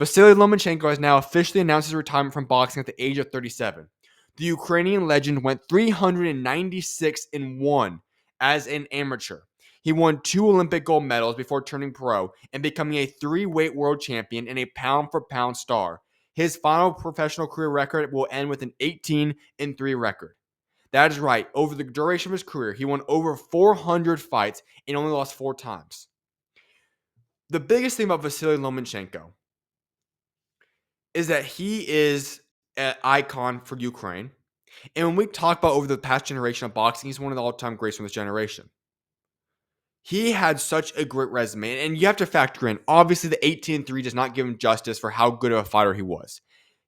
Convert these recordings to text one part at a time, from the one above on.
Vasiliy Lomachenko has now officially announced his retirement from boxing at the age of 37. The Ukrainian legend went 396-1 as an amateur. He won 2 Olympic gold medals before turning pro and becoming a 3-weight world champion and a pound-for-pound star. His final professional career record will end with an 18-3 record. That is right. Over the duration of his career, he won over 400 fights and only lost 4 times. The biggest thing about Vasiliy Lomachenko is that he is an icon for Ukraine. And when we talk about over the past generation of boxing, he's one of the all-time greats from this generation. He had such a great resume, and you have to factor in, obviously the 18-3 does not give him justice for how good of a fighter he was.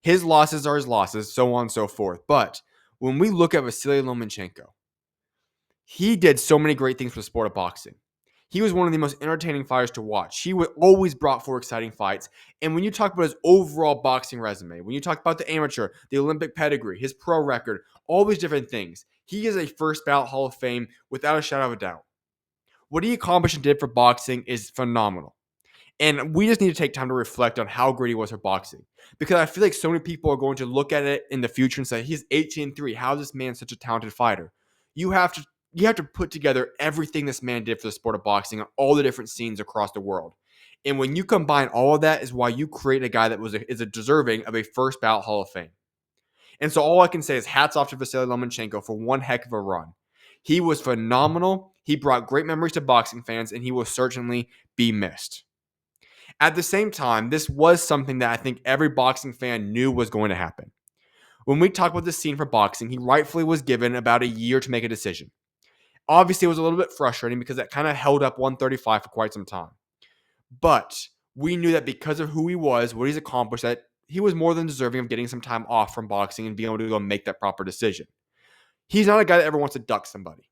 His losses are his losses, so on and so forth. But when we look at Vasiliy Lomachenko, he did so many great things for the sport of boxing. He was one of the most entertaining fighters to watch. He always brought forth exciting fights. And when you talk about his overall boxing resume, when you talk about the amateur, the Olympic pedigree, his pro record, all these different things, he is a first ballot Hall of Fame without a shadow of a doubt. What he accomplished and did for boxing is phenomenal. And we just need to take time to reflect on how great he was for boxing. Because I feel like so many people are going to look at it in the future and say, he's 18-3. How is this man such a talented fighter? You have to put together everything this man did for the sport of boxing on all the different scenes across the world. And when you combine all of that is why you create a guy that is a deserving of a first ballot Hall of Fame. And so all I can say is hats off to Vasiliy Lomachenko for one heck of a run. He was phenomenal. He brought great memories to boxing fans, and he will certainly be missed. At the same time, this was something that I think every boxing fan knew was going to happen. When we talk about the scene for boxing, he rightfully was given about a year to make a decision. Obviously, it was a little bit frustrating because that kind of held up 135 for quite some time. But we knew that because of who he was, what he's accomplished, that he was more than deserving of getting some time off from boxing and being able to go make that proper decision. He's not a guy that ever wants to duck somebody.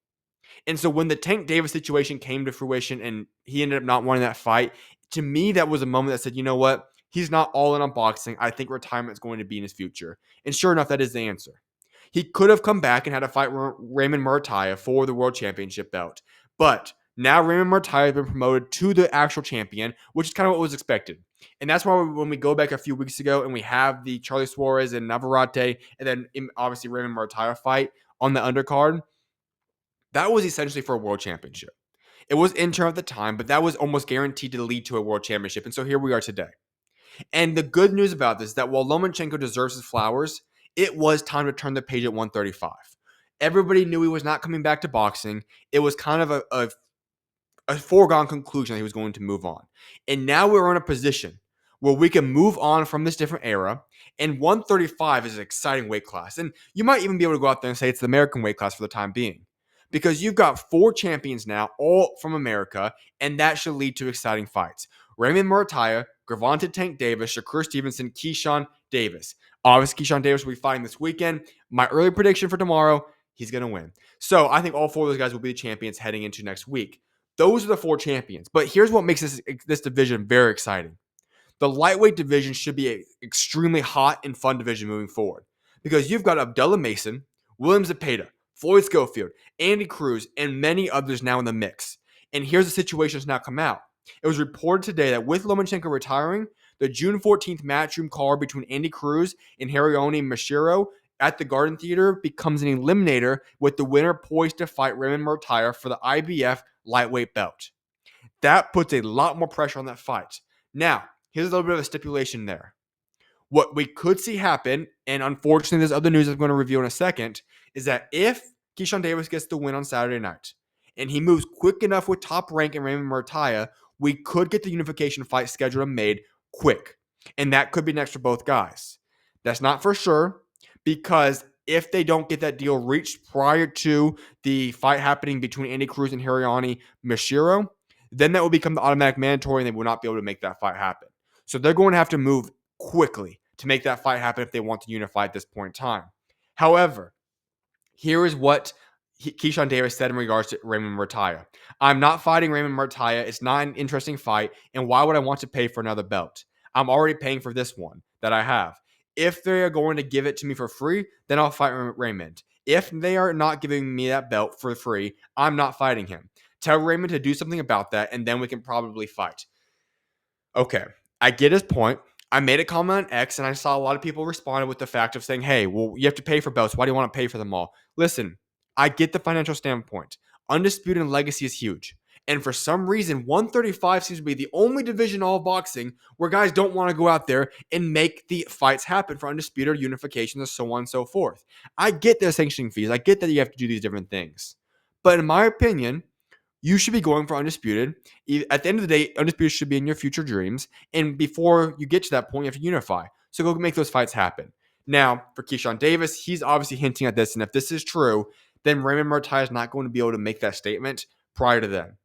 And so when the Tank Davis situation came to fruition and he ended up not wanting that fight, to me, that was a moment that said, you know what? He's not all in on boxing. I think retirement is going to be in his future. And sure enough, that is the answer. He could have come back and had a fight with Raymond Murataya for the world championship belt. But now Raymond Murataya has been promoted to the actual champion, which is kind of what was expected. And that's why when we go back a few weeks ago and we have the Charlie Suarez and Navarrete and then obviously Raymond Murataya fight on the undercard, that was essentially for a world championship. It was interim at the time, but that was almost guaranteed to lead to a world championship. And so here we are today. And the good news about this is that while Lomachenko deserves his flowers, it was time to turn the page at 135. Everybody knew he was not coming back to boxing. It was kind of a foregone conclusion that he was going to move on. And now we're in a position where we can move on from this different era. And 135 is an exciting weight class. And you might even be able to go out there and say it's the American weight class for the time being. Because you've got 4 champions now, all from America, and that should lead to exciting fights. Raymond Murataya, Gervonta Tank Davis, Shakur Stevenson, Keyshawn Davis. Obviously, Keyshawn Davis will be fighting this weekend. My early prediction for tomorrow, he's going to win. So I think all 4 of those guys will be the champions heading into next week. Those are the 4 champions. But here's what makes this division very exciting. The lightweight division should be an extremely hot and fun division moving forward. Because you've got Abdullah Mason, William Zepeda, Floyd Schofield, Andy Cruz, and many others now in the mix. And here's the situation that's now come out. It was reported today that with Lomachenko retiring, the June 14th matchroom card between Andy Cruz and Hiroyoni Mashiro at the Garden Theater becomes an eliminator with the winner poised to fight Raymond Murataya for the IBF lightweight belt. That puts a lot more pressure on that fight. Now, here's a little bit of a stipulation there. What we could see happen, and unfortunately there's other news I'm going to review in a second, is that if Keyshawn Davis gets the win on Saturday night and he moves quick enough with Top Rank and Raymond Murataya, we could get the unification fight scheduled and made quick. And that could be next for both guys. That's not for sure because if they don't get that deal reached prior to the fight happening between Andy Cruz and Hiroyoni Mashiro, then that will become the automatic mandatory and they will not be able to make that fight happen. So they're going to have to move quickly to make that fight happen if they want to unify at this point in time. However, here is what Keyshawn Davis said in regards to Raymond Murataya. I'm not fighting Raymond Murataya. It's not an interesting fight. And why would I want to pay for another belt? I'm already paying for this one that I have. If they are going to give it to me for free, then I'll fight Raymond. If they are not giving me that belt for free, I'm not fighting him. Tell Raymond to do something about that, and then we can probably fight. Okay, I get his point. I made a comment on X, and I saw a lot of people responded with the fact of saying, hey, well, you have to pay for belts. Why do you want to pay for them all? Listen, I get the financial standpoint. Undisputed and Legacy is huge. And for some reason, 135 seems to be the only division in all of boxing where guys don't want to go out there and make the fights happen for Undisputed unification and so on and so forth. I get the sanctioning fees. I get that you have to do these different things. But in my opinion, you should be going for Undisputed. At the end of the day, Undisputed should be in your future dreams. And before you get to that point, you have to unify. So go make those fights happen. Now, for Keyshawn Davis, he's obviously hinting at this. And if this is true, then Raymond Murtai is not going to be able to make that statement prior to then.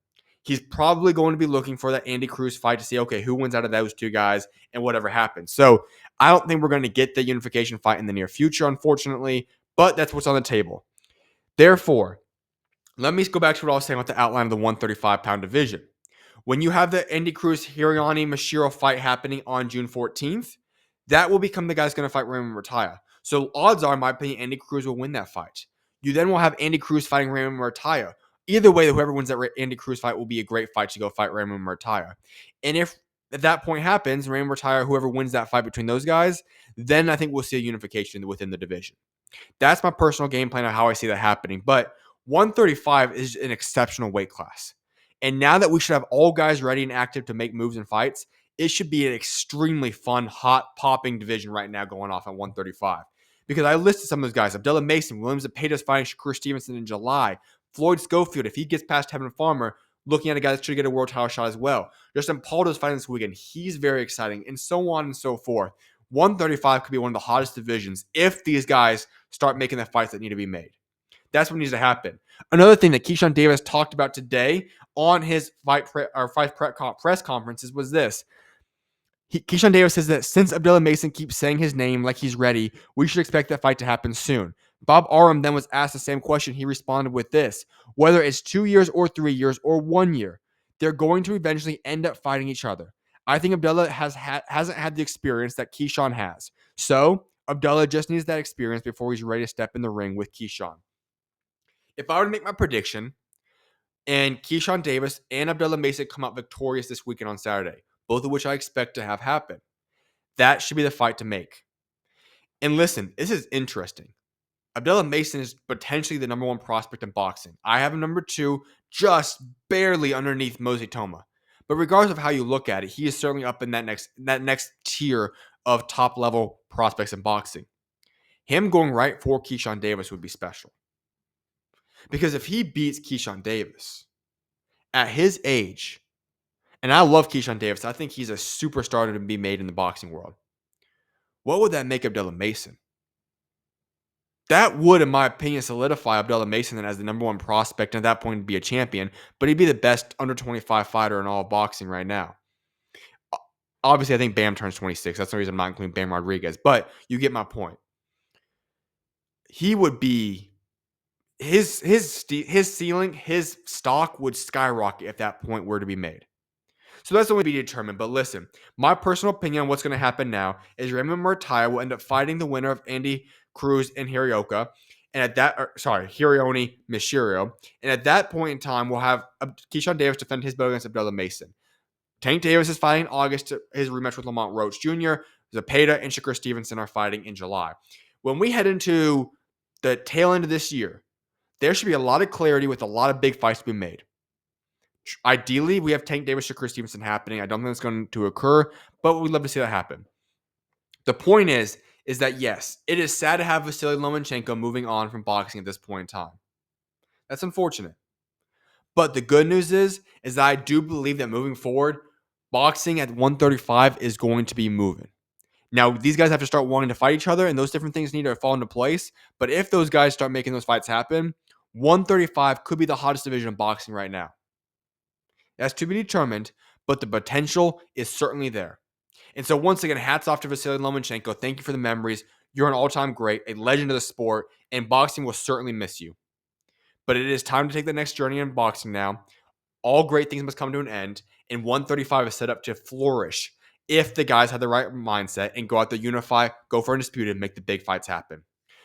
He's probably going to be looking for that Andy Cruz fight to see, okay, who wins out of those two guys and whatever happens. So I don't think we're going to get the unification fight in the near future, unfortunately. But that's what's on the table. Therefore, let me go back to what I was saying about the outline of the 135-pound division. When you have the Andy Cruz Hiriani Mashiro fight happening on June 14th, that will become the guy that's going to fight Raymond Murtia. So odds are, in my opinion, Andy Cruz will win that fight. You then will have Andy Cruz fighting Raymond Murtia. Either way, whoever wins that Andy Cruz fight will be a great fight to go fight Raymond Murtia. And if at that point happens, Raymond Murtia, whoever wins that fight between those guys, then I think we'll see a unification within the division. That's my personal game plan of how I see that happening. But 135 is an exceptional weight class. And now that we should have all guys ready and active to make moves and fights, it should be an extremely fun, hot, popping division right now going off at 135. Because I listed some of those guys. Abdullah Mason, Williams Zepeda's fighting Shakur Stevenson in July. Floyd Schofield, if he gets past Tevin Farmer, looking at a guy that should get a world title shot as well. Justin Paldo's fighting this weekend. He's very exciting, and so on and so forth. 135 could be one of the hottest divisions if these guys start making the fights that need to be made. That's what needs to happen. Another thing that Keyshawn Davis talked about today on his press conferences was this. Keyshawn Davis says that since Abdullah Mason keeps saying his name like he's ready, we should expect that fight to happen soon. Bob Arum then was asked the same question. He responded with this. Whether it's 2 years or 3 years or 1 year, they're going to eventually end up fighting each other. I think Abdullah hasn't had the experience that Keyshawn has. So Abdullah just needs that experience before he's ready to step in the ring with Keyshawn. If I were to make my prediction, and Keyshawn Davis and Abdullah Mason come out victorious this weekend on Saturday, both of which I expect to have happen, that should be the fight to make. And listen, this is interesting. Abdullah Mason is potentially the number one prospect in boxing. I have him number 2, just barely underneath Mosey Toma. But regardless of how you look at it, he is certainly up in that next tier of top level prospects in boxing. Him going right for Keyshawn Davis would be special. Because if he beats Keyshawn Davis at his age, and I love Keyshawn Davis, I think he's a superstar to be made in the boxing world. What would that make Abdullah Mason? That would, in my opinion, solidify Abdullah Mason as the number one prospect, and at that point be a champion, but he'd be the best under 25 fighter in all of boxing right now. Obviously, I think Bam turns 26. That's the reason I'm not including Bam Rodriguez, but you get my point. He would be his ceiling, his stock would skyrocket if that point were to be made. So that's only to be determined. But listen, my personal opinion on what's going to happen now is Raymond Murtia will end up fighting the winner of Andy Cruz and Hirioni Mashiro. And at that point in time, we'll have Keyshawn Davis defend his belt against Abdullah Mason. Tank Davis is fighting in August. His rematch with Lamont Roach Jr. Zepeda and Shakur Stevenson are fighting in July. When we head into the tail end of this year, there should be a lot of clarity with a lot of big fights to be made. Ideally, we have Tank Davis, Shakur Stevenson happening. I don't think it's going to occur, but we'd love to see that happen. The point is that yes, it is sad to have Vasiliy Lomachenko moving on from boxing at this point in time. That's unfortunate. But the good news is that I do believe that moving forward, boxing at 135 is going to be moving. Now, these guys have to start wanting to fight each other, and those different things need to fall into place. But if those guys start making those fights happen, 135 could be the hottest division of boxing right now. That's to be determined, but the potential is certainly there. And so once again, hats off to Vasiliy Lomachenko. Thank you for the memories. You're an all-time great, a legend of the sport, and boxing will certainly miss you. But it is time to take the next journey in boxing now. All great things must come to an end, and 135 is set up to flourish if the guys have the right mindset and go out there, unify, go for undisputed, and make the big fights happen.